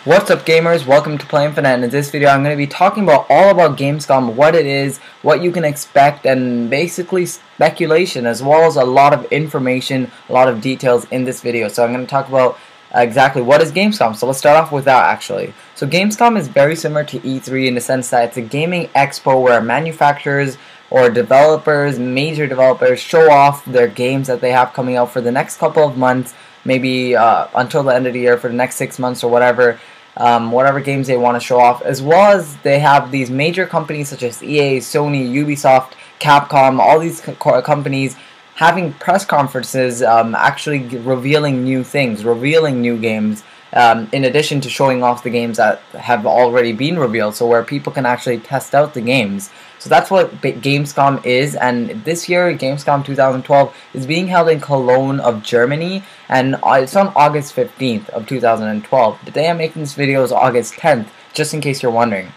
What's up, gamers? Welcome to Play Infinite, and in this video I'm going to be talking about all about Gamescom, what it is, what you can expect, and basically speculation, as well as a lot of information, a lot of details in this video. So I'm going to talk about exactly what is Gamescom. So let's start off with that actually. So Gamescom is very similar to E3 in the sense that it's a gaming expo where manufacturers or developers, major developers, show off their games that they have coming out for the next couple of months, maybe until the end of the year, for the next 6 months or whatever. Whatever games they want to show off, as well as they have these major companies such as EA, Sony, UBISOFT, CAPCOM, all these companies having press conferences, actually revealing new things, revealing new games, in addition to showing off the games that have already been revealed, so where people can actually test out the games. So that's what Gamescom is, and this year, Gamescom 2012, is being held in Cologne of Germany, and it's on August 15th of 2012. The day I'm making this video is August 10th, just in case you're wondering.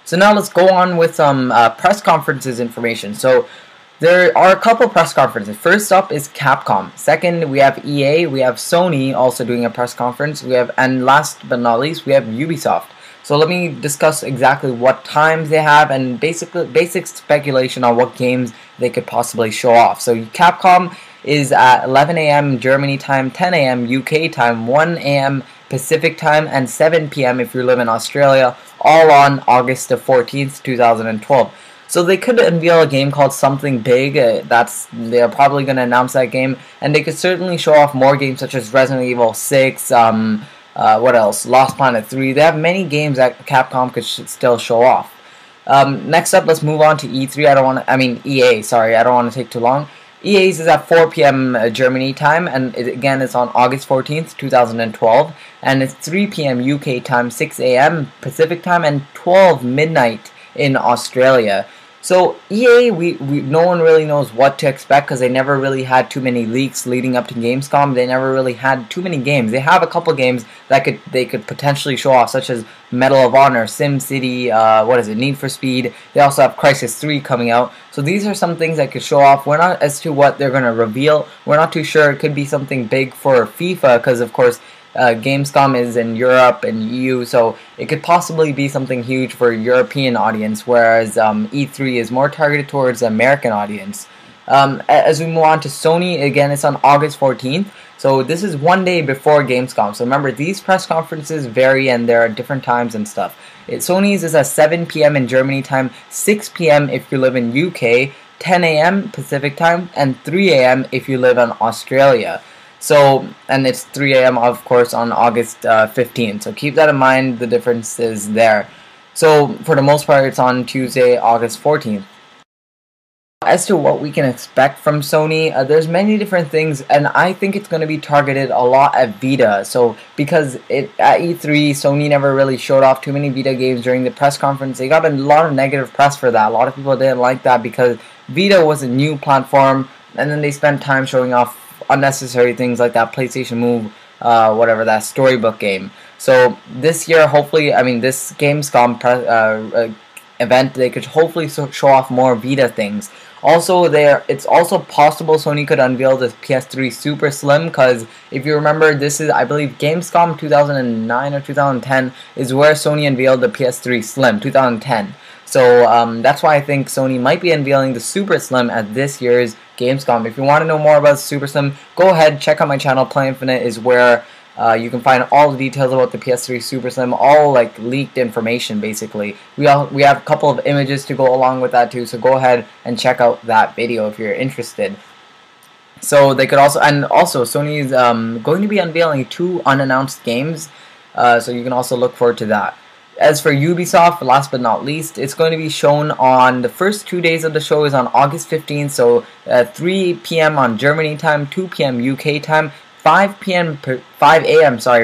So now let's go on with some press conferences information. So there are a couple press conferences. First up is Capcom. Second, we have EA, we have Sony also doing a press conference, and last but not least, we have Ubisoft. So let me discuss exactly what times they have and basic speculation on what games they could possibly show off. So Capcom is at 11 a.m. Germany time, 10 a.m. UK time, 1 a.m. Pacific time, and 7 p.m. if you live in Australia, all on August the 14th, 2012. So they could unveil a game called Something Big. They're probably going to announce that game, and they could certainly show off more games such as Resident Evil 6, what else? Lost Planet 3. They have many games that Capcom could still show off. Next up, let's move on to E3. EA, sorry, I don't want to take too long. EA's is at 4 p.m. Germany time, and again, it's on August 14th, 2012, and it's 3 p.m. UK time, 6 a.m. Pacific time, and 12 midnight in Australia. So EA, no one really knows what to expect because they never really had too many leaks leading up to Gamescom. They never really had too many games. They have a couple games that they could potentially show off, such as Medal of Honor, SimCity, Need for Speed. They also have Crysis 3 coming out. So these are some things that could show off. We're not as to what they're going to reveal. We're not too sure. It could be something big for FIFA because, of course, Gamescom is in Europe and EU, so it could possibly be something huge for a European audience, whereas E3 is more targeted towards the American audience. As we move on to Sony, again, it's on August 14th, so this is one day before Gamescom. So remember, these press conferences vary and there are different times and stuff. Sony's is at 7 p.m. in Germany time, 6 p.m. if you live in UK, 10 a.m. Pacific time, and 3 a.m. if you live in Australia. So, and it's 3 a.m. of course on August 15th. So keep that in mind, the differences there. So for the most part, it's on Tuesday, August 14th. As to what we can expect from Sony, there's many different things, and I think it's going to be targeted a lot at Vita. So because at E3, Sony never really showed off too many Vita games during the press conference. They got a lot of negative press for that. A lot of people didn't like that because Vita was a new platform, and then they spent time showing off unnecessary things like that PlayStation Move, that storybook game. So this year, hopefully, this Gamescom event, they could hopefully show off more Vita things. Also, it's also possible Sony could unveil the PS3 Super Slim, because if you remember, this is, I believe, Gamescom 2009 or 2010 is where Sony unveiled the PS3 Slim, 2010. So that's why I think Sony might be unveiling the Super Slim at this year's Gamescom. If you want to know more about the Super Slim, go ahead, check out my channel. Play Infinite is where you can find all the details about the PS3 Super Slim, all like leaked information basically. We have a couple of images to go along with that too, so go ahead and check out that video if you're interested. So they could also Sony is going to be unveiling 2 unannounced games, so you can also look forward to that. As for Ubisoft, last but not least, it's going to be shown on the first 2 days of the show is on August 15th, so 3 p.m. on Germany time, 2 p.m. UK time, 5 a.m.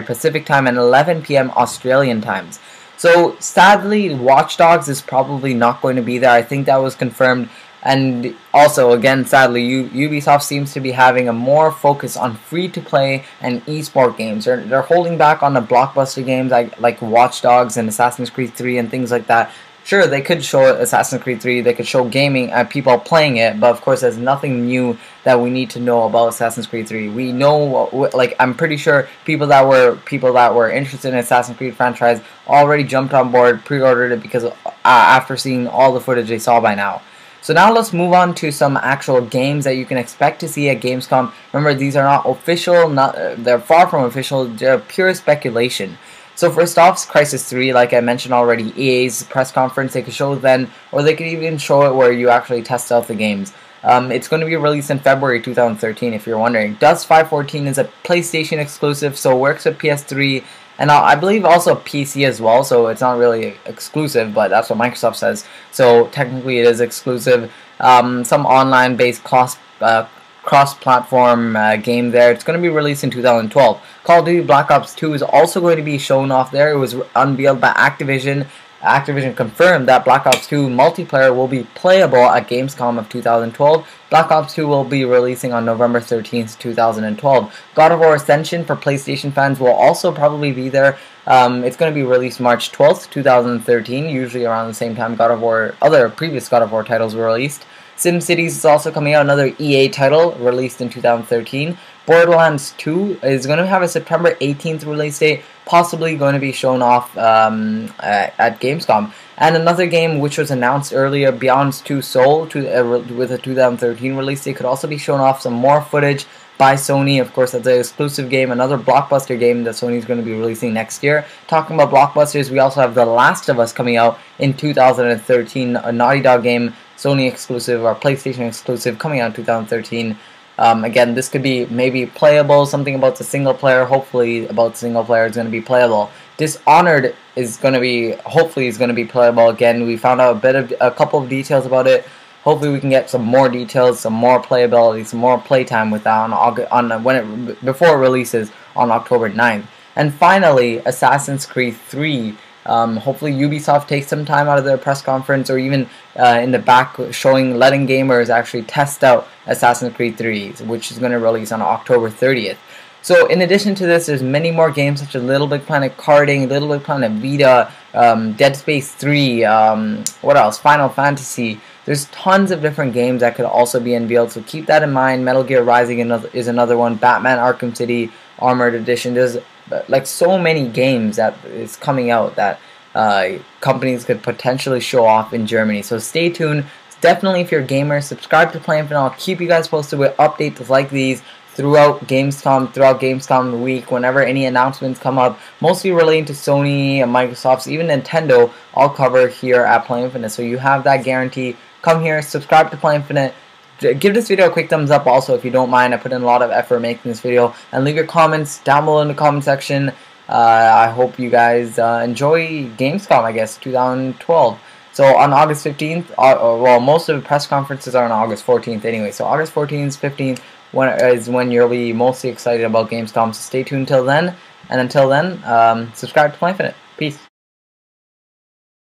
Pacific time, and 11 p.m. Australian times. So sadly, Watch Dogs is probably not going to be there. I think that was confirmed. And also, again, sadly, Ubisoft seems to be having a more focus on free-to-play and esport games. They're holding back on the blockbuster games like Watch Dogs and Assassin's Creed 3 and things like that. Sure, they could show Assassin's Creed 3, they could show gaming and people playing it, but of course there's nothing new that we need to know about Assassin's Creed 3. We know, like, I'm pretty sure people that were interested in Assassin's Creed franchise already jumped on board, pre-ordered it because after seeing all the footage they saw by now. So now let's move on to some actual games that you can expect to see at Gamescom. Remember, these are not official, they're far from official, they're pure speculation. So first off, Crysis 3, like I mentioned already, EA's press conference, they could show it then, or they could even show it where you actually test out the games. It's going to be released in February 2013, if you're wondering. Dust 514 is a PlayStation exclusive, so it works with PS3, and I believe also PC as well, so it's not really exclusive, but that's what Microsoft says. So technically it is exclusive. Some online-based cross-platform game there. It's going to be released in 2012. Call of Duty Black Ops 2 is also going to be shown off there. It was unveiled by Activision. Activision confirmed that Black Ops 2 multiplayer will be playable at Gamescom of 2012. Black Ops 2 will be releasing on November 13th, 2012. God of War Ascension for PlayStation fans will also probably be there. It's going to be released March 12th, 2013, usually around the same time other previous God of War titles were released. SimCities is also coming out, another EA title released in 2013. Borderlands 2 is going to have a September 18th release date, possibly going to be shown off at Gamescom. And another game which was announced earlier, Beyond Two Soul, with a 2013 release date, could also be shown off. Some more footage by Sony. Of course, that's an exclusive game, another blockbuster game that Sony is going to be releasing next year. Talking about blockbusters, we also have The Last of Us coming out in 2013, a Naughty Dog game, Sony exclusive or PlayStation exclusive, coming out in 2013. Again, this could be maybe playable, something about the single player, hopefully about the single player is going to be playable. Dishonored is going to be, hopefully is going to be playable. Again, we found out a couple of details about it. Hopefully we can get some more details, some more playability, some more playtime with that before it releases on October 9th. And finally, Assassin's Creed 3. Hopefully Ubisoft takes some time out of their press conference, or even in the back letting gamers actually test out Assassin's Creed 3, which is going to release on October 30th. So in addition to this, there's many more games such as Little Big Planet Karting, Little Big Planet Vita, Dead Space 3, what else? Final Fantasy. There's tons of different games that could also be unveiled, so keep that in mind. Metal Gear Rising is another one. Batman Arkham City Armored Edition. There's like so many games that is coming out that companies could potentially show off in Germany. So stay tuned. Definitely, if you're a gamer, subscribe to Playing Finale. I'll keep you guys posted with updates like these throughout Gamescom week, whenever any announcements come up, mostly relating to Sony and Microsoft, even Nintendo, I'll cover here at Play Infinite. So you have that guarantee. Come here, subscribe to Play Infinite. Give this video a quick thumbs up also if you don't mind. I put in a lot of effort making this video. And leave your comments down below in the comment section. I hope you guys enjoy Gamescom, I guess, 2012. So on August 15th, well, most of the press conferences are on August 14th anyway. So August 14th, 15th is when you'll be mostly excited about Gamescom. So stay tuned till then. And until then, subscribe to Play Infinite. Peace.